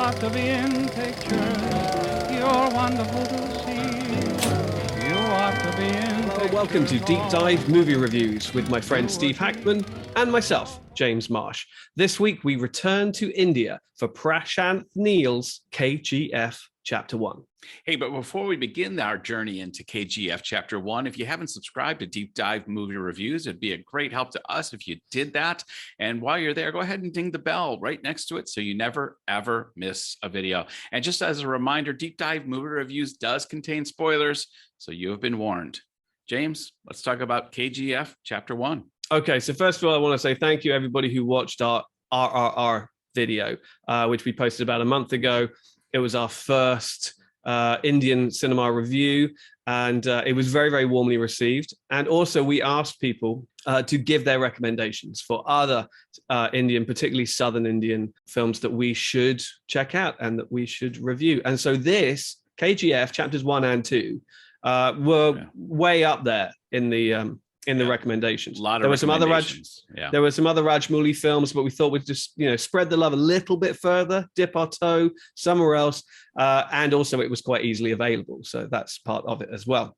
ought to be in pictures. You're wonderful to see. You ought to be in pictures. Welcome to Deep Dive Movie Reviews with my friend Steve Hackman and myself, James Marsh. This week we return to India for Prashanth Neel's KGF Chapter 1. Hey, but before we begin our journey into KGF Chapter 1, if you haven't subscribed to Deep Dive Movie Reviews, it'd be a great help to us if you did that. And while you're there, go ahead and ding the bell right next to it so you never, ever miss a video. And just as a reminder, Deep Dive Movie Reviews does contain spoilers, so you have been warned. James, let's talk about KGF Chapter 1. Okay, so first of all, I want to say thank you, everybody who watched our RRR video, which we posted about a month ago. It was our first Indian cinema review, and it was very, very warmly received. And also, we asked people to give their recommendations for other Indian, particularly Southern Indian films that we should check out and that we should review. And so this, KGF Chapters 1 and 2, were way up there in the recommendations. There were some other Rajmouli films, but we thought we'd just spread the love a little bit further, dip our toe somewhere else, and also it was quite easily available, so that's part of it as well.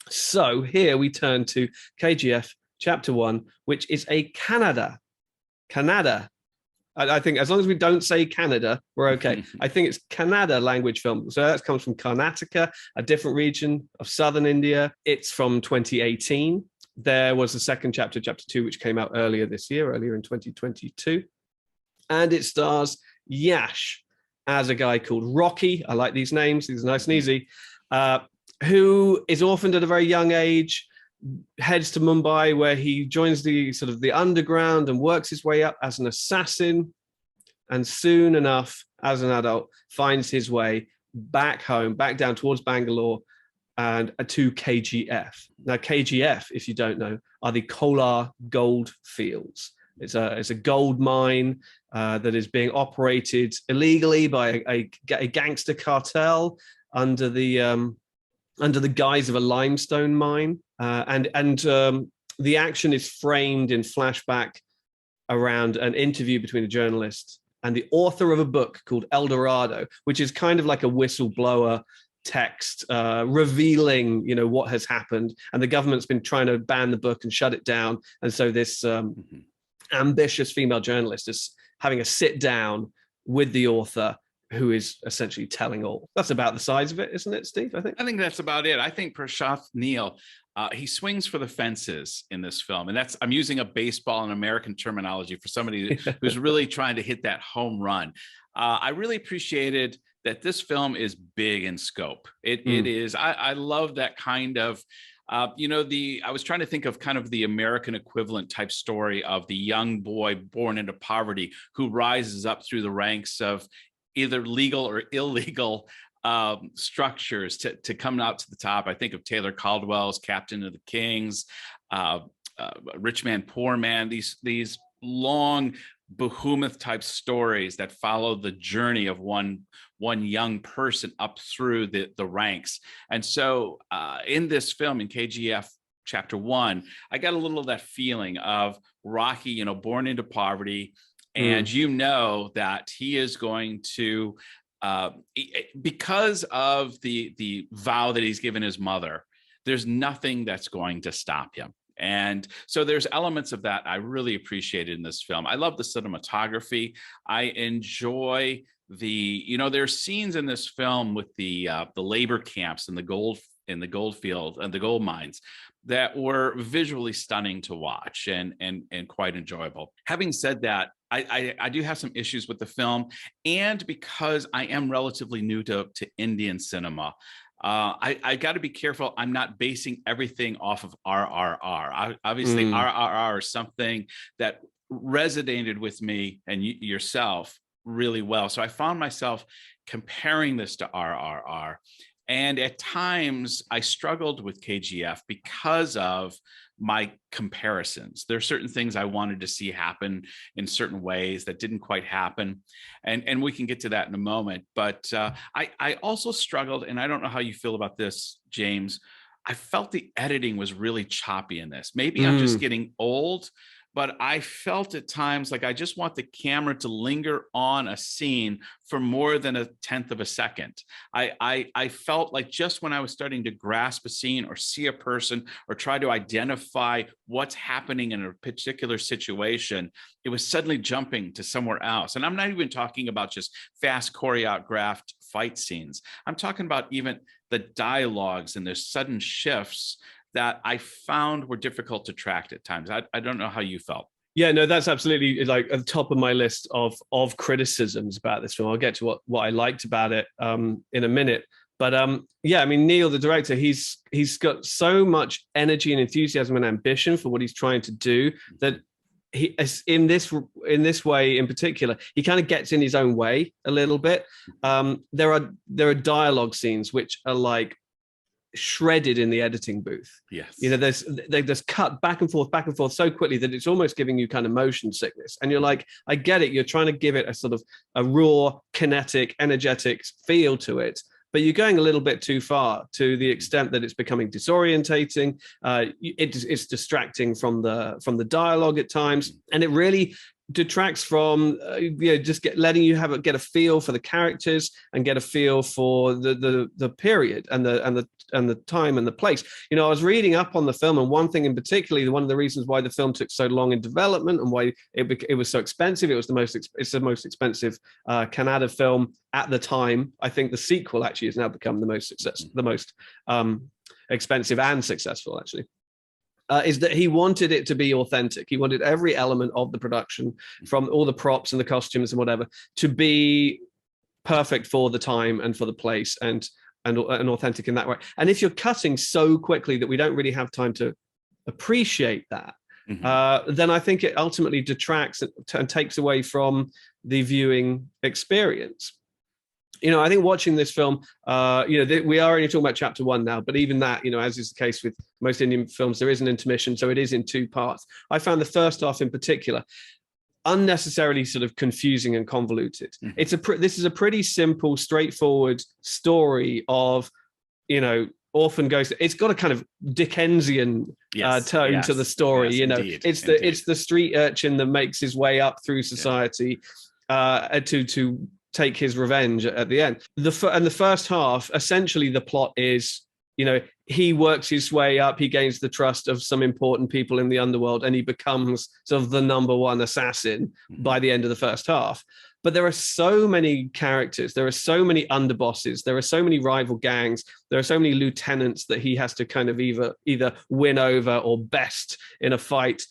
So here we turn to KGF Chapter 1, which is a Kannada. I think as long as we don't say Canada, we're okay. I think it's Kannada language film. So that comes from Karnataka, a different region of southern India. It's from 2018. There was a second chapter, Chapter 2, which came out earlier in 2022. And it stars Yash as a guy called Rocky. I like these names. These are nice and easy. Who is orphaned at a very young age, heads to Mumbai, where he joins the underground and works his way up as an assassin. And soon enough, as an adult, finds his way back home, back down towards Bangalore, and to KGF. Now, KGF, if you don't know, are the Kolar Gold Fields. It's a gold mine that is being operated illegally by a gangster cartel under the guise of a limestone mine, and the action is framed in flashback around an interview between a journalist and the author of a book called El Dorado, which is kind of like a whistleblower text revealing what has happened, and the government's been trying to ban the book and shut it down, and so this ambitious female journalist is having a sit down with the author, who is essentially telling all. That's about the size of it, isn't it, Steve? I think that's about it. I think Prashanth Neel, he swings for the fences in this film, and I'm using a baseball and American terminology for somebody who's really trying to hit that home run. I really appreciated that this film is big in scope. It is. I love that kind of, I was trying to think of kind of the American equivalent type story of the young boy born into poverty who rises up through the ranks of either legal or illegal structures to come out to the top. I think of Taylor Caldwell's Captain of the Kings, Rich Man, Poor Man, these long behemoth type stories that follow the journey of one young person up through the ranks. And so in this film, in KGF Chapter 1, I got a little of that feeling of Rocky, born into poverty, and that he is going to, because of the vow that he's given his mother, there's nothing that's going to stop him. And so there's elements of that I really appreciated in this film. I love the cinematography. I enjoy there's scenes in this film with the labor camps and the gold field and the gold mines that were visually stunning to watch and quite enjoyable. Having said that, I do have some issues with the film, and because I am relatively new to Indian cinema, I got to be careful. I'm not basing everything off of RRR. Obviously, RRR is something that resonated with me and yourself really well. So I found myself comparing this to RRR. And at times I struggled with KGF because of my comparisons. There are certain things I wanted to see happen in certain ways that didn't quite happen. And we can get to that in a moment. But I also struggled, and I don't know how you feel about this, James. I felt the editing was really choppy in this. Maybe I'm just getting old, but I felt at times like I just want the camera to linger on a scene for more than a tenth of a second. I felt like just when I was starting to grasp a scene or see a person or try to identify what's happening in a particular situation, it was suddenly jumping to somewhere else. And I'm not even talking about just fast choreographed fight scenes. I'm talking about even the dialogues and the sudden shifts that I found were difficult to track at times. I don't know how you felt. Yeah, no, that's absolutely like at the top of my list of criticisms about this film. I'll get to what I liked about it in a minute. But yeah, I mean, Neel, the director, he's got so much energy and enthusiasm and ambition for what he's trying to do that he, in this way in particular, he kind of gets in his own way a little bit. There are dialogue scenes which are like shredded in the editing booth. Yes. You know, they just cut back and forth so quickly that it's almost giving you kind of motion sickness. And you're like, I get it. You're trying to give it a sort of a raw, kinetic, energetic feel to it, but you're going a little bit too far to the extent that it's becoming disorientating. It's distracting from the dialogue at times, and it really detracts from just letting you get a feel for the characters and get a feel for the period and the time and the place. You know, I was reading up on the film, and one thing in particular, one of the reasons why the film took so long in development and why it was so expensive, it's the most expensive Kannada film at the time. I think the sequel actually has now become the most expensive and successful actually. Is that he wanted it to be authentic. He wanted every element of the production, from all the props and the costumes and whatever, to be perfect for the time and for the place and authentic in that way. And if you're cutting so quickly that we don't really have time to appreciate that, then I think it ultimately detracts and takes away from the viewing experience. You know, I think watching this film, we are only talking about chapter 1 now, but even that, you know, as is the case with most Indian films, there is an intermission, so it is in 2 parts. I found the first half in particular unnecessarily sort of confusing and convoluted. This is a pretty simple, straightforward story of, you know, orphan ghost. It's got a kind of Dickensian tone to the story. Yes, you know, indeed, it's the street urchin that makes his way up through society to take his revenge at the end. And the first half, essentially the plot is, you know, he works his way up, he gains the trust of some important people in the underworld, and he becomes sort of the number one assassin by the end of the first half. But there are so many characters, there are so many underbosses, there are so many rival gangs, there are so many lieutenants that he has to kind of either win over or best in a fight.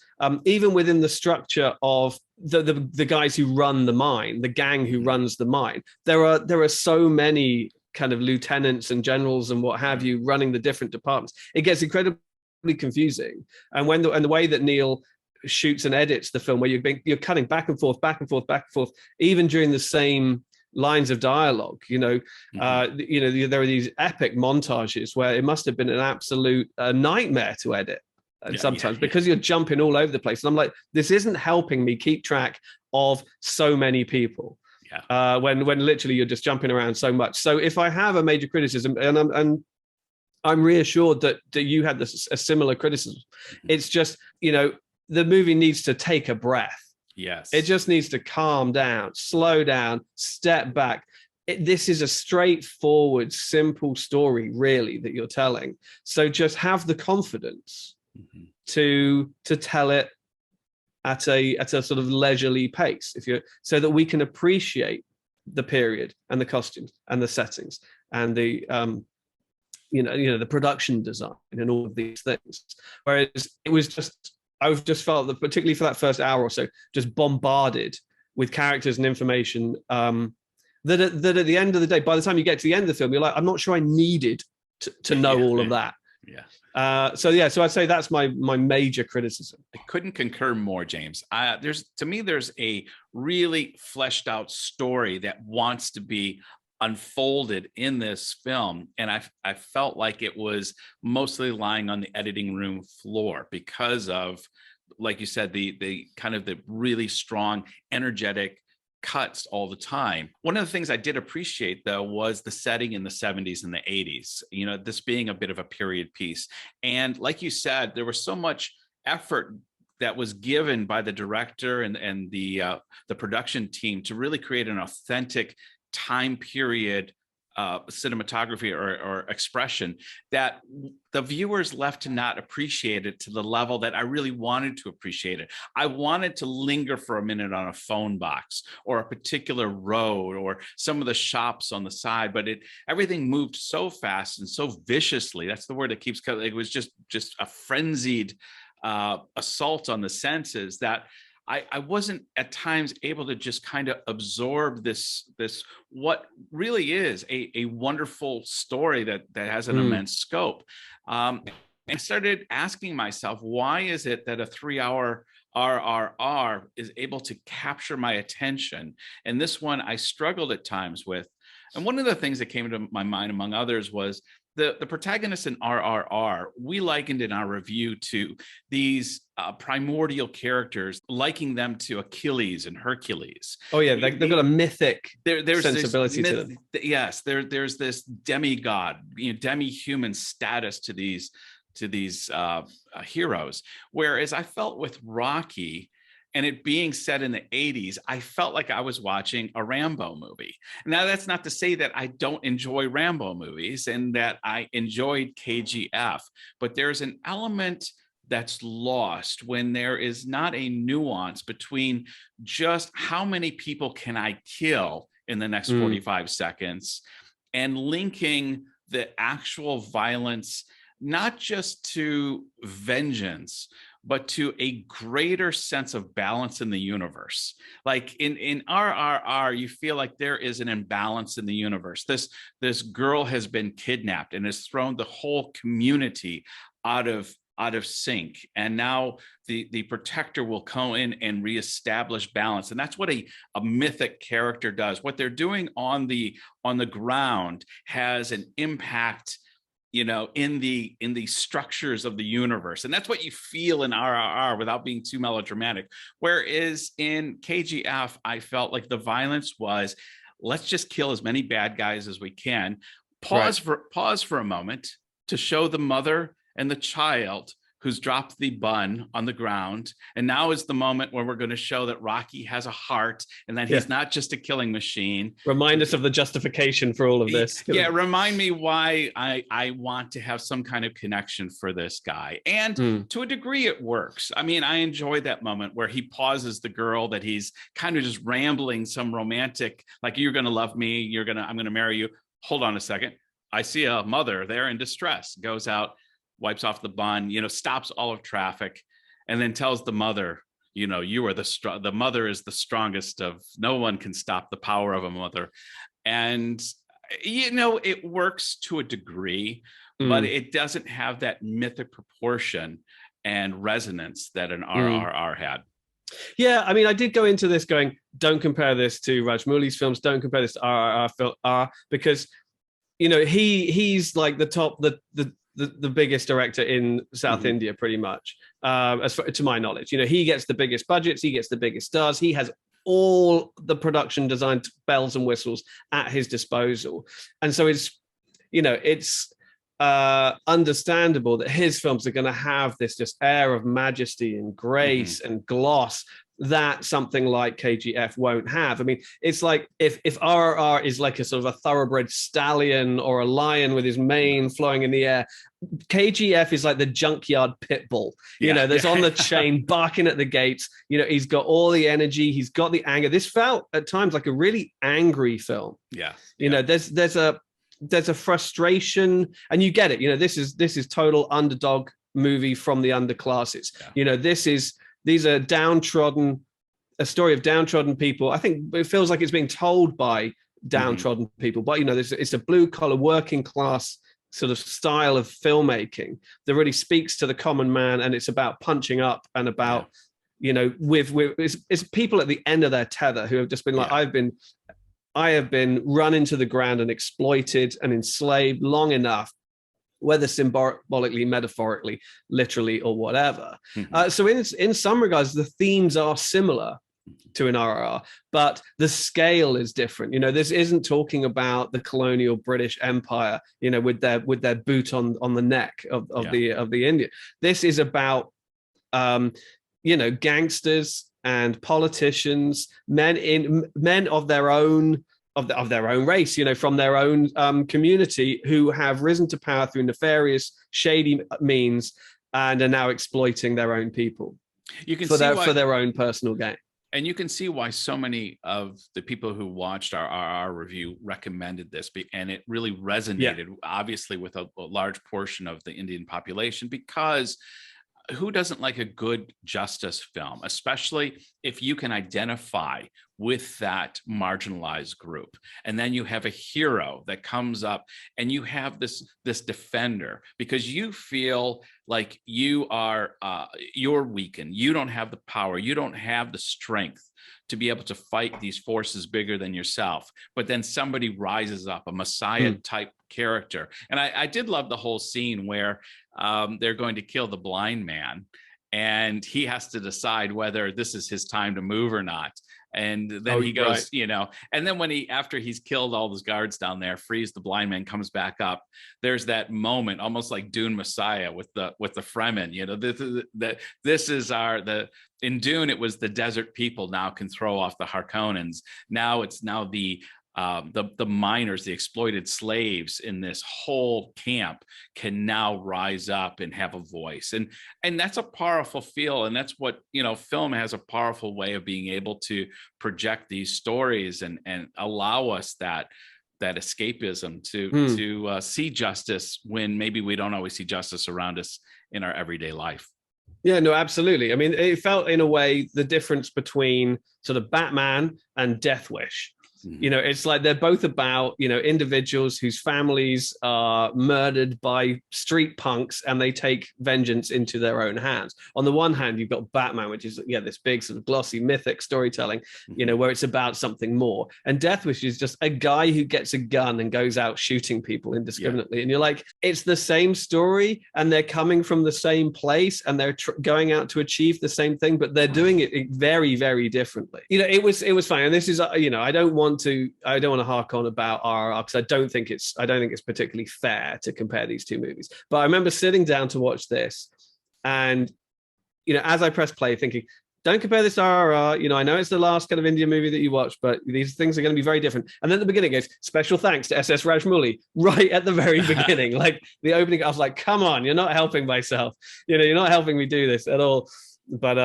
Even within the structure of the guys who run the mine, the gang who runs the mine, there are so many kind of lieutenants and generals and what have you running the different departments. It gets incredibly confusing. And the way that Neel shoots and edits the film, where you're cutting back and forth, even during the same lines of dialogue, there are these epic montages where it must have been an absolute nightmare to edit. And sometimes because you're jumping all over the place. And I'm like, this isn't helping me keep track of so many people. When literally you're just jumping around so much. So if I have a major criticism, and I'm reassured that you had a similar criticism, it's just, the movie needs to take a breath. Yes. It just needs to calm down, slow down, step back. This is a straightforward, simple story, really, that you're telling. So just have the confidence to tell it at a sort of leisurely pace, so that we can appreciate the period and the costumes and the settings and the the production design and all of these things. Whereas I've just felt that, particularly for that first hour or so, just bombarded with characters and information that at the end of the day, by the time you get to the end of the film, you're like, I'm not sure I needed to know all of that. So I'd say that's my major criticism. I couldn't concur more, James. There's a really fleshed out story that wants to be unfolded in this film, and I felt like it was mostly lying on the editing room floor because of, like you said, the kind of the really strong, energetic cuts all the time. One of the things I did appreciate, though, was the setting in the 70s and the 80s, this being a bit of a period piece. And like you said, there was so much effort that was given by the director and the production team to really create an authentic time period cinematography or expression that the viewers left to not appreciate it to the level that I really wanted to appreciate it. I wanted to linger for a minute on a phone box or a particular road or some of the shops on the side, but everything moved so fast and so viciously. That's the word that keeps coming. It was just a frenzied assault on the senses that I wasn't at times able to just kind of absorb this what really is a wonderful story that has an immense scope. And I started asking myself, why is it that a 3-hour RRR is able to capture my attention? And this one I struggled at times with. And one of the things that came to my mind, among others, was the protagonist in RRR, we likened in our review to these primordial characters, liking them to Achilles and Hercules. Oh yeah, they've got a mythic there's sensibility to them. Yes, there's this demigod, demi-human status to these heroes. Whereas I felt with Rocky, and it being set in the 80s, I felt like I was watching a Rambo movie. Now, that's not to say that I don't enjoy Rambo movies and that I enjoyed KGF, but there's an element that's lost when there is not a nuance between just how many people can I kill in the next 45 seconds and linking the actual violence, not just to vengeance, but to a greater sense of balance in the universe. Like in RRR, you feel like there is an imbalance in the universe. This girl has been kidnapped and has thrown the whole community out of sync. And now the protector will come in and reestablish balance. And that's what a mythic character does. What they're doing on the ground has an impact, in the structures of the universe. And that's what you feel in RRR without being too melodramatic. Whereas in KGF, I felt like the violence was, let's just kill as many bad guys as we can. Pause for a moment to show the mother and the child who's dropped the bun on the ground. And now is the moment where we're going to show that Rocky has a heart and that he's not just a killing machine. Remind us of the justification for all of this. Yeah, remind me why I want to have some kind of connection for this guy. And to a degree, it works. I mean, I enjoy that moment where he pauses the girl that he's kind of just rambling some romantic, like, you're going to love me, I'm going to marry you. Hold on a second. I see a mother there in distress, goes out, wipes off the bun, stops all of traffic, and then tells the mother, you are the mother is the strongest of, no one can stop the power of a mother. And, it works to a degree, but it doesn't have that mythic proportion and resonance that an RRR had. Yeah, I mean, I did go into this going, don't compare this to Rajmouli's films, don't compare this to RRR because, he's like the top, the biggest director in South India, pretty much, as far, to my knowledge. He gets the biggest budgets, he gets the biggest stars, he has all the production design bells and whistles at his disposal, and so it's understandable that his films are going to have this just air of majesty and grace and gloss that something like KGF won't have. I mean, it's like if RRR is like a sort of a thoroughbred stallion or a lion with his mane flowing in the air, KGF is like the junkyard pit bull, that's on the chain barking at the gates. He's got all the energy, he's got the anger. This felt at times like a really angry film. There's a frustration, and you get it. This is total underdog movie from the underclasses. These are a story of downtrodden people. I think it feels like it's being told by downtrodden people, but it's a blue collar working class sort of style of filmmaking that really speaks to the common man, and it's about punching up and about it's people at the end of their tether who have just been like, I have been run into the ground and exploited and enslaved long enough, whether symbolically, metaphorically, literally, or whatever. So in some regards, the themes are similar to an RRR, but the scale is different. This isn't talking about the colonial British Empire, with their boot on the neck of the Indian. This is about gangsters and politicians, men of their own race, from their own community, who have risen to power through nefarious, shady means and are now exploiting their own people for their own personal gain. And you can see why so many of the people who watched our review recommended this, and it really resonated, obviously, with a large portion of the Indian population, because who doesn't like a good justice film, especially if you can identify with that marginalized group? And then you have a hero that comes up, and you have this defender, because you feel like you're weakened. You don't have the power. You don't have the strength to be able to fight these forces bigger than yourself. But then somebody rises up, a Messiah type character. And I did love the whole scene where they're going to kill the blind man, and he has to decide whether this is his time to move or not. And then he goes, and then after he's killed all those guards down there, frees the blind man, comes back up. There's that moment, almost like Dune Messiah with the Fremen. This is in Dune, it was the desert people now can throw off the Harkonnens. Now it's the miners, the exploited slaves in this whole camp can now rise up and have a voice. And that's a powerful feel. And that's what, film has a powerful way of being able to project these stories and allow us that escapism to see justice when maybe we don't always see justice around us in our everyday life. Yeah, no, absolutely. I mean, it felt in a way the difference between sort of Batman and Death Wish. It's like they're both about, individuals whose families are murdered by street punks, and they take vengeance into their own hands. On the one hand, you've got Batman, which is, this big sort of glossy mythic storytelling, where it's about something more. And Death Wish is just a guy who gets a gun and goes out shooting people indiscriminately. Yeah. And you're like, it's the same story, and they're coming from the same place, and they're going out to achieve the same thing, but they're doing it very, very differently. It was fine. And this is, I don't want to hark on about RRR, because I don't think it's particularly fair to compare these two movies. But I remember sitting down to watch this, and as I pressed play, thinking, don't compare this to RRR. I know it's the last kind of Indian movie that you watch, but these things are going to be very different. And then at the beginning it goes, special thanks to SS Rajmouli, right at the very beginning. Like the opening, I was like, come on, you're not helping myself. You're not helping me do this at all. But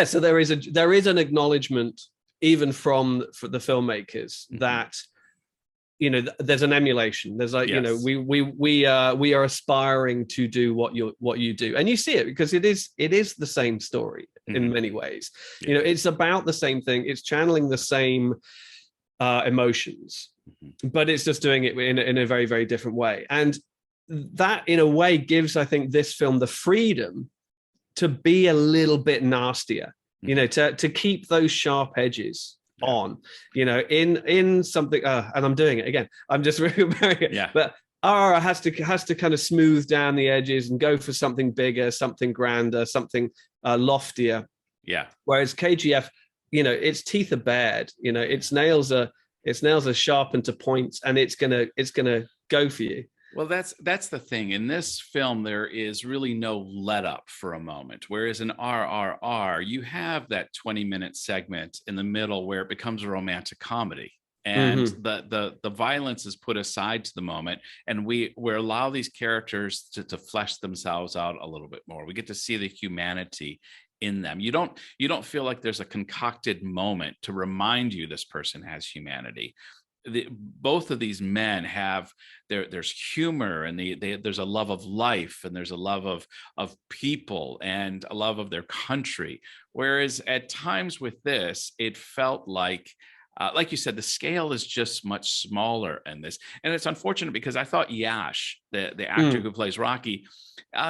so there is an acknowledgement, even for the filmmakers, that there's an emulation. There's like, we are aspiring to do what you do, and you see it because it is the same story in many ways. It's about the same thing. It's channeling the same emotions, but it's just doing it in a very, very different way. And that, in a way, gives, I think, this film the freedom to be a little bit nastier. To keep those sharp edges on, in something, and I'm doing it again. I'm just remembering it. Yeah. But RRR has to kind of smooth down the edges and go for something bigger, something grander, something loftier. Yeah. Whereas KGF, its teeth are bared. Its nails are sharpened to points, and it's gonna go for you. Well, that's the thing. In this film, there is really no let up for a moment. Whereas in RRR, you have that 20-minute segment in the middle where it becomes a romantic comedy. And the violence is put aside to the moment, and we allow these characters to flesh themselves out a little bit more. We get to see the humanity in them. You don't feel like there's a concocted moment to remind you this person has humanity. Both of these men have there's humor, and there's a love of life, and there's a love of people, and a love of their country. Whereas at times with this, it felt like you said, the scale is just much smaller in this. And it's unfortunate, because I thought Yash, the actor who plays Rocky,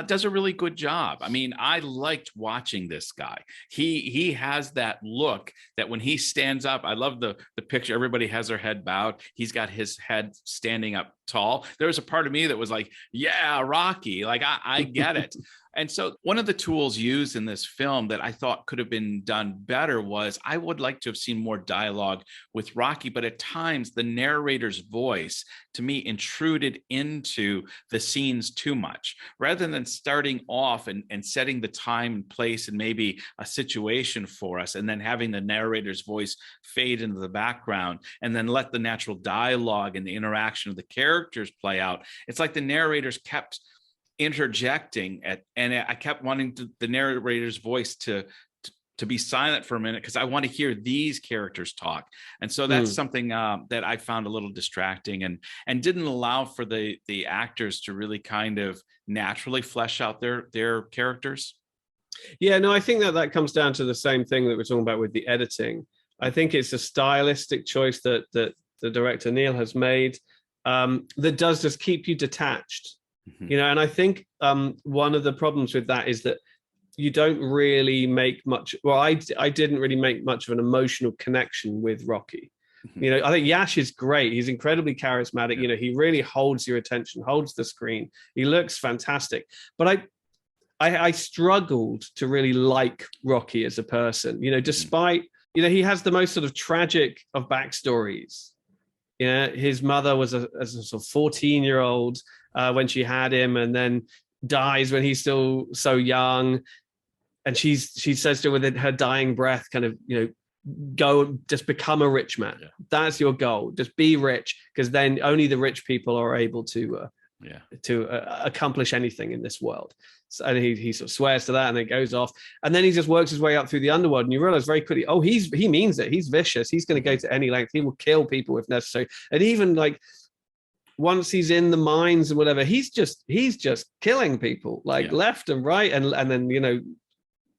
does a really good job. I mean, I liked watching this guy. He has that look that when he stands up, I love the picture. Everybody has their head bowed. He's got his head standing up tall. There was a part of me that was like, yeah, Rocky, like I get it. And so one of the tools used in this film that I thought could have been done better was, I would like to have seen more dialogue with Rocky, but at times the narrator's voice to me intruded into the scenes too much. Rather than starting off and setting the time and place and maybe a situation for us, and then having the narrator's voice fade into the background, and then let the natural dialogue and the interaction of the characters play out. It's like the narrators kept interjecting and I kept wanting the narrator's voice to be silent for a minute, because I want to hear these characters talk. And so that's something that I found a little distracting, and didn't allow for the actors to really kind of naturally flesh out their characters. Yeah, no, I think that comes down to the same thing that we're talking about with the editing. I think it's a stylistic choice that the director Neel has made, that does just keep you detached. You know, and I think one of the problems with that is that you don't really make much. Well, I didn't really make much of an emotional connection with Rocky. You know, I think Yash is great. He's incredibly charismatic. You know, he really holds your attention, holds the screen. He looks fantastic. But I struggled to really like Rocky as a person. You know, despite, you know, he has the most sort of tragic of backstories. You know, his mother was a sort of 14-year-old when she had him, and then dies when he's still so young. And she says to her within her dying breath, kind of, you know, go just become a rich man. Yeah. That's your goal. Just be rich, because then only the rich people are able to accomplish anything in this world. So, and he sort of swears to that, and then goes off, and then he just works his way up through the underworld, and you realize very quickly, oh, he means it. He's vicious. He's going to go to any length. He will kill people if necessary. And even like once he's in the mines and whatever, he's just killing people like left and right, and then, you know,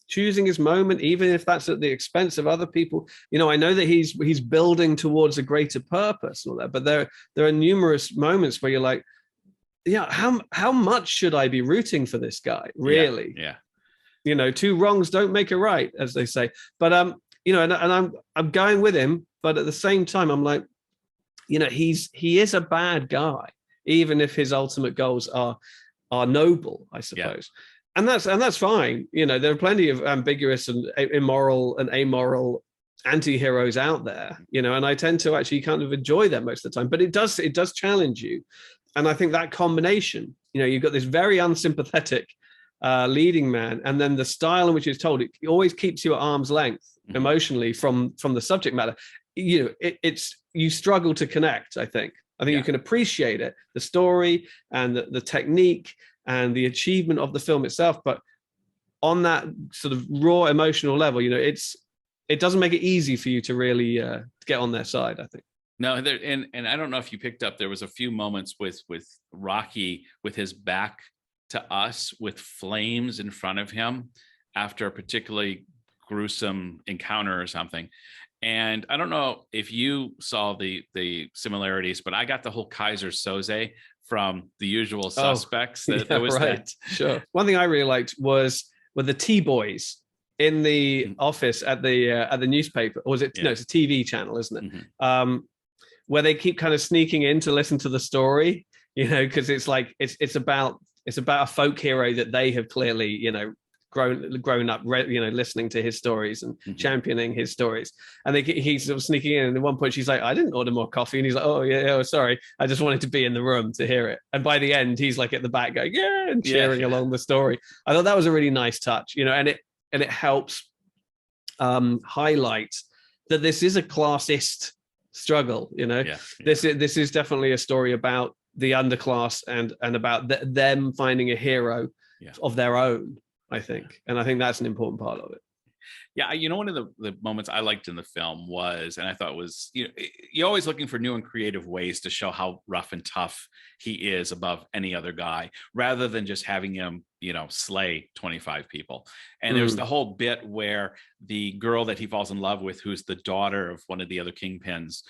choosing his moment, even if that's at the expense of other people. You know, I know that he's building towards a greater purpose and all that, but there are numerous moments where you're like, yeah, how much should I be rooting for this guy, really? Yeah. You know, two wrongs don't make a right, as they say. But you know, and I'm going with him, but at the same time, I'm like, you know, he is a bad guy, even if his ultimate goals are noble, I suppose. Yeah. And that's fine. You know, there are plenty of ambiguous and immoral and amoral anti-heroes out there, you know, and I tend to actually kind of enjoy them most of the time, but it does challenge you. And I think that combination, you know, you've got this very unsympathetic leading man, and then the style in which it's told, it always keeps you at arm's length emotionally from the subject matter. You know, you struggle to connect, I think. You can appreciate it, the story and the technique and the achievement of the film itself, but on that sort of raw emotional level, you know, it doesn't make it easy for you to really get on their side, I think. No, and I don't know if you picked up, there was a few moments with Rocky with his back to us, with flames in front of him after a particularly gruesome encounter or something. And I don't know if you saw the similarities, but I got the whole Kaiser Soze from The Usual Suspects. That was right. That. Sure. One thing I really liked were the T-boys in the office at the newspaper, or was it? No, it's a TV channel, isn't it? Mm-hmm. Where they keep kind of sneaking in to listen to the story, you know, because it's like it's about a folk hero that they have clearly, you know, grown up, you know, listening to his stories and championing his stories. And he's sort of sneaking in. And at one point, she's like, "I didn't order more coffee," and he's like, "Oh yeah, oh sorry, I just wanted to be in the room to hear it." And by the end, he's like at the back going, "Yeah," and cheering along the story. I thought that was a really nice touch, you know, and it helps highlight that this is a classist struggle, you know. This is definitely a story about the underclass and about them finding a hero of their own, I think. And I think that's an important part of it. Yeah, you know, one of the moments I liked in the film was, and I thought was, you know, you're always looking for new and creative ways to show how rough and tough he is above any other guy, rather than just having him, you know, slay 25 people. And there's the whole bit where the girl that he falls in love with, who's the daughter of one of the other kingpins,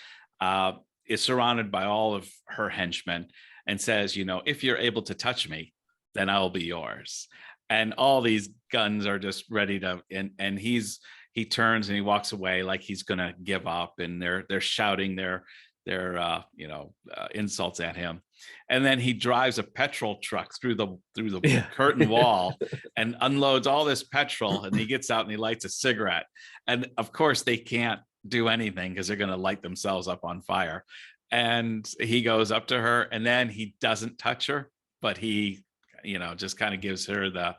is surrounded by all of her henchmen and says, you know, if you're able to touch me, then I'll be yours. And all these guns are just ready to, and he turns and he walks away like he's going to give up, and they're shouting their insults at him, and then he drives a petrol truck through the Yeah. curtain wall and unloads all this petrol, and he gets out and he lights a cigarette, and of course they can't do anything because they're going to light themselves up on fire. And he goes up to her, and then he doesn't touch her, but he just kind of gives her the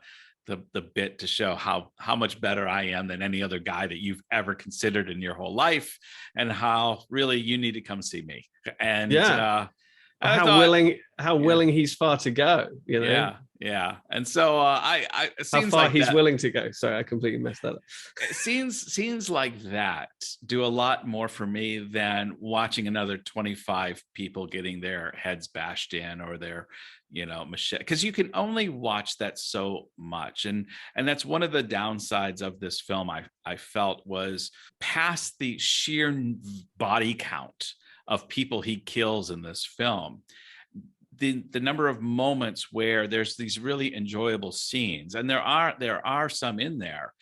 bit to show how much better I am than any other guy that you've ever considered in your whole life, and how really you need to come see me. And how willing he's far to go, Yeah. And so it seems how far like he's willing to go. Sorry, I completely messed that up. Scenes like that do a lot more for me than watching another 25 people getting their heads bashed in or their machete, because you can only watch that so much. And that's one of the downsides of this film, I felt, was past the sheer body count of people he kills in this film. The number of moments where there's these really enjoyable scenes, and there are some in there.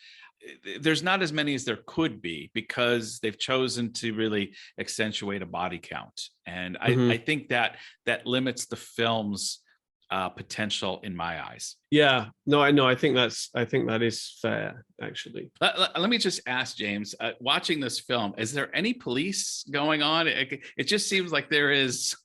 There's not as many as there could be because they've chosen to really accentuate a body count, and I think that limits the film's potential in my eyes. Yeah, no, I know. I think that is fair, actually. Let me just ask James, watching this film, is there any police going on? It just seems like there is.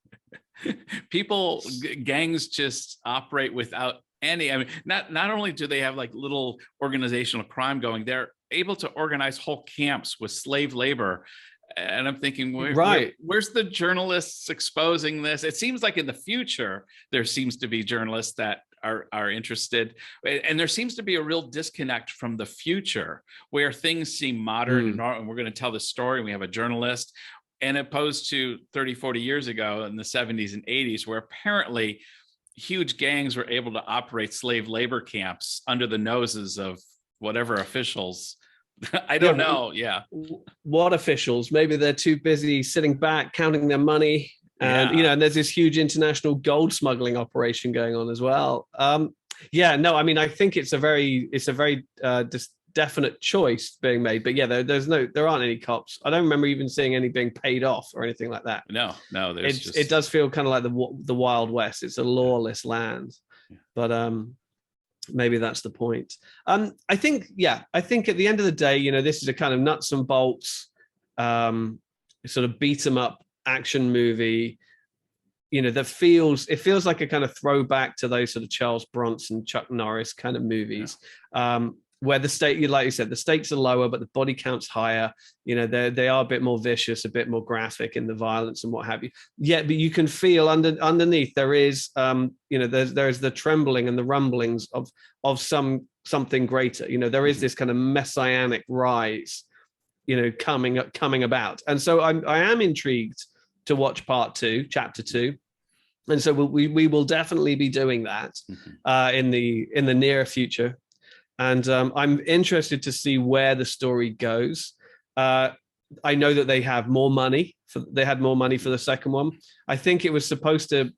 Gangs just operate without any. I mean, not only do they have like little organizational crime going, they're able to organize whole camps with slave labor. And I'm thinking, where's the journalists exposing this? It seems like in the future there seems to be journalists that are interested, and there seems to be a real disconnect from the future where things seem modern and we're going to tell the story, and we have a journalist. And opposed to 30, 40 years ago in the 70s and 80s, where apparently huge gangs were able to operate slave labor camps under the noses of whatever officials. I don't know. Yeah. What officials? Maybe they're too busy sitting back, counting their money. And, and there's this huge international gold smuggling operation going on as well. I think it's a very definite choice being made, but there aren't any cops. I don't remember even seeing any being paid off or anything like that. No, it does feel kind of like the Wild West. It's a lawless land, but maybe that's the point. I think at the end of the day, this is a kind of nuts and bolts sort of beat 'em up action movie, that feels like a kind of throwback to those sort of Charles Bronson, Chuck Norris kind of movies. Where like you said, the stakes are lower, but the body count's higher. They are a bit more vicious, a bit more graphic in the violence and what have you. Yeah, but you can feel underneath there is, there's the trembling and the rumblings of something greater. There is this kind of messianic rise, coming about. And so I am intrigued to watch part 2, chapter 2. And so we will definitely be doing that in the near future. And I'm interested to see where the story goes. I know that they have more money. They had more money for the second one. I think it was supposed to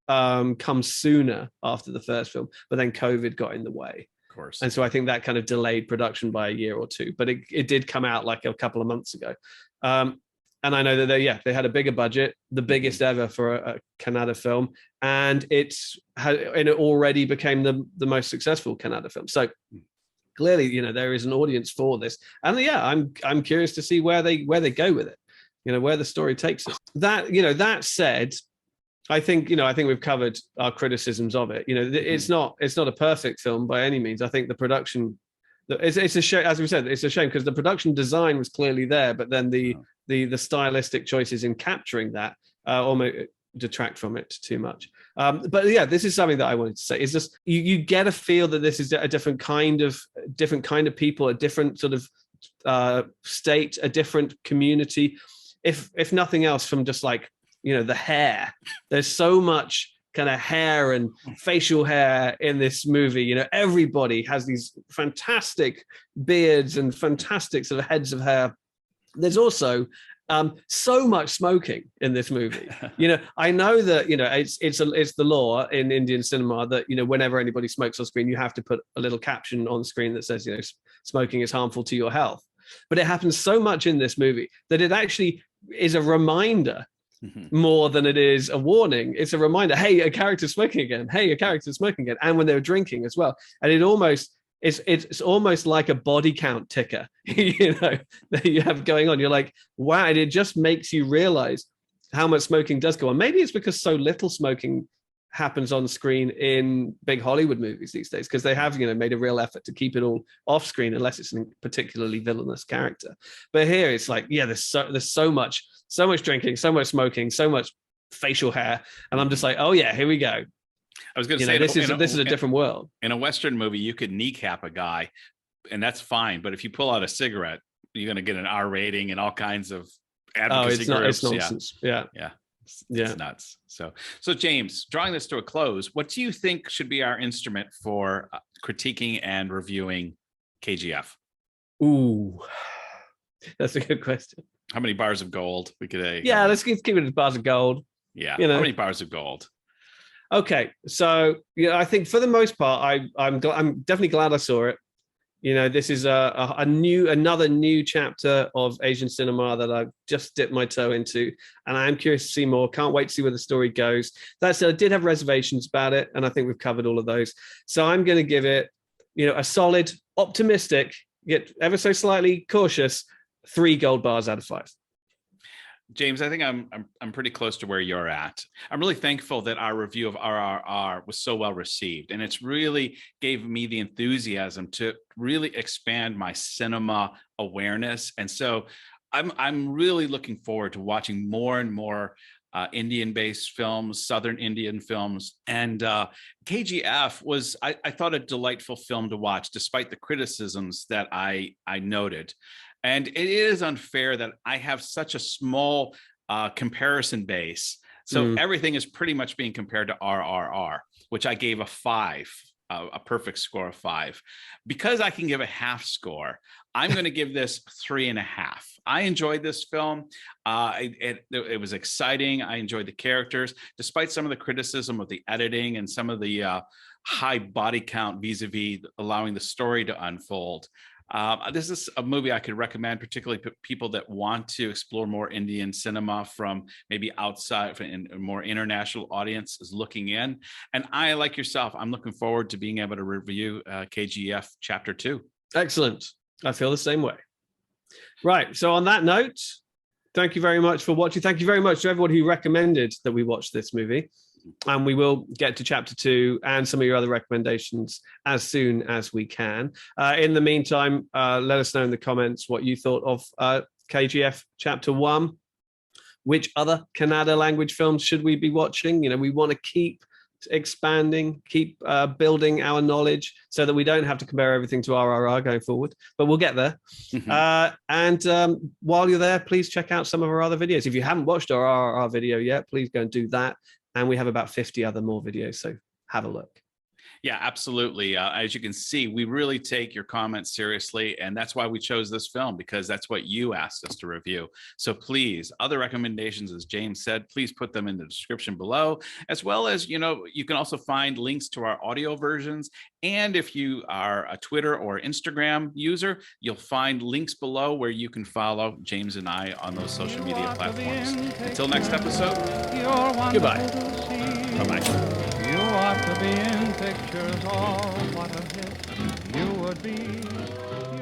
come sooner after the first film, but then COVID got in the way. Of course. And so I think that kind of delayed production by a year or two. But it did come out like a couple of months ago. And I know that they had a bigger budget, the biggest ever for a Kannada film, and it already became the most successful Kannada film. So clearly, there is an audience for this, and I'm curious to see where they go with it, where the story takes us. That said, I think we've covered our criticisms of it. It's not a perfect film by any means. I think the production. It's a shame, as we said, it's a shame because the production design was clearly there, but then the stylistic choices in capturing that almost detract from it too much. But this is something that I wanted to say. Is just you get a feel that this is a different kind of people, a different sort of state, a different community. If nothing else, from just like the hair. There's so much kind of hair and facial hair in this movie. Everybody has these fantastic beards and fantastic sort of heads of hair. There's also so much smoking in this movie. I know that it's the law in Indian cinema that whenever anybody smokes on screen, you have to put a little caption on screen that says smoking is harmful to your health. But it happens so much in this movie that it actually is a reminder more than it is a warning. It's a reminder, hey, a character's smoking again. Hey, a character's smoking again. And when they're drinking as well. And it's almost like a body count ticker, that you have going on. You're like, wow, and it just makes you realize how much smoking does go on. Maybe it's because so little smoking happens on screen in big Hollywood movies these days, because they have, made a real effort to keep it all off screen unless it's a particularly villainous character. But here it's like, yeah, there's so much drinking, so much smoking, so much facial hair, and I'm just like, oh yeah, here we go. I was going to say, this is a different world. In a Western movie, you could kneecap a guy, and that's fine. But if you pull out a cigarette, you're going to get an R rating and all kinds of advocacy groups. It's nonsense. Yeah. It's nuts. So James, drawing this to a close, what do you think should be our instrument for critiquing and reviewing KGF? Ooh, that's a good question. How many bars of gold we could? Let's keep it as bars of gold. Yeah. How many bars of gold? Okay, so I think for the most part, I'm definitely glad I saw it. This is another new chapter of Asian cinema that I've just dipped my toe into, and I'm curious to see more. Can't wait to see where the story goes. That said, I did have reservations about it, and I think we've covered all of those. So I'm going to give it, a solid, optimistic, yet ever so slightly cautious 3 gold bars out of 5. James, I think I'm pretty close to where you're at. I'm really thankful that our review of RRR was so well received, and it's really gave me the enthusiasm to really expand my cinema awareness. And so I'm really looking forward to watching more and more Indian-based films, Southern Indian films. And KGF was, I thought, a delightful film to watch, despite the criticisms that I noted. And it is unfair that I have such a small comparison base. So everything is pretty much being compared to RRR, which I gave a 5, a perfect score of 5. Because I can give a half score, I'm going to give this 3.5. I enjoyed this film. It was exciting. I enjoyed the characters, despite some of the criticism of the editing and some of the high body count vis-a-vis allowing the story to unfold. This is a movie I could recommend, particularly people that want to explore more Indian cinema from maybe outside and a more international audience is looking in. And I, like yourself, I'm looking forward to being able to review KGF Chapter 2. Excellent. I feel the same way. Right. So on that note, thank you very much for watching. Thank you very much to everyone who recommended that we watch this movie. And we will get to Chapter 2 and some of your other recommendations as soon as we can. In the meantime, let us know in the comments what you thought of KGF Chapter 1. Which other Kannada language films should we be watching? We want to keep expanding, keep building our knowledge so that we don't have to compare everything to RRR going forward. But we'll get there. And while you're there, please check out some of our other videos. If you haven't watched our RRR video yet, please go and do that. And we have about 50 other more videos, so have a look. Yeah, absolutely. As you can see, we really take your comments seriously, and that's why we chose this film, because that's what you asked us to review. So please, other recommendations, as James said, please put them in the description below, as well as, you can also find links to our audio versions. And if you are a Twitter or Instagram user, you'll find links below where you can follow James and I on those social media platforms. Until next episode, goodbye. Bye-bye. You ought to be in pictures, oh, what a hit you would be.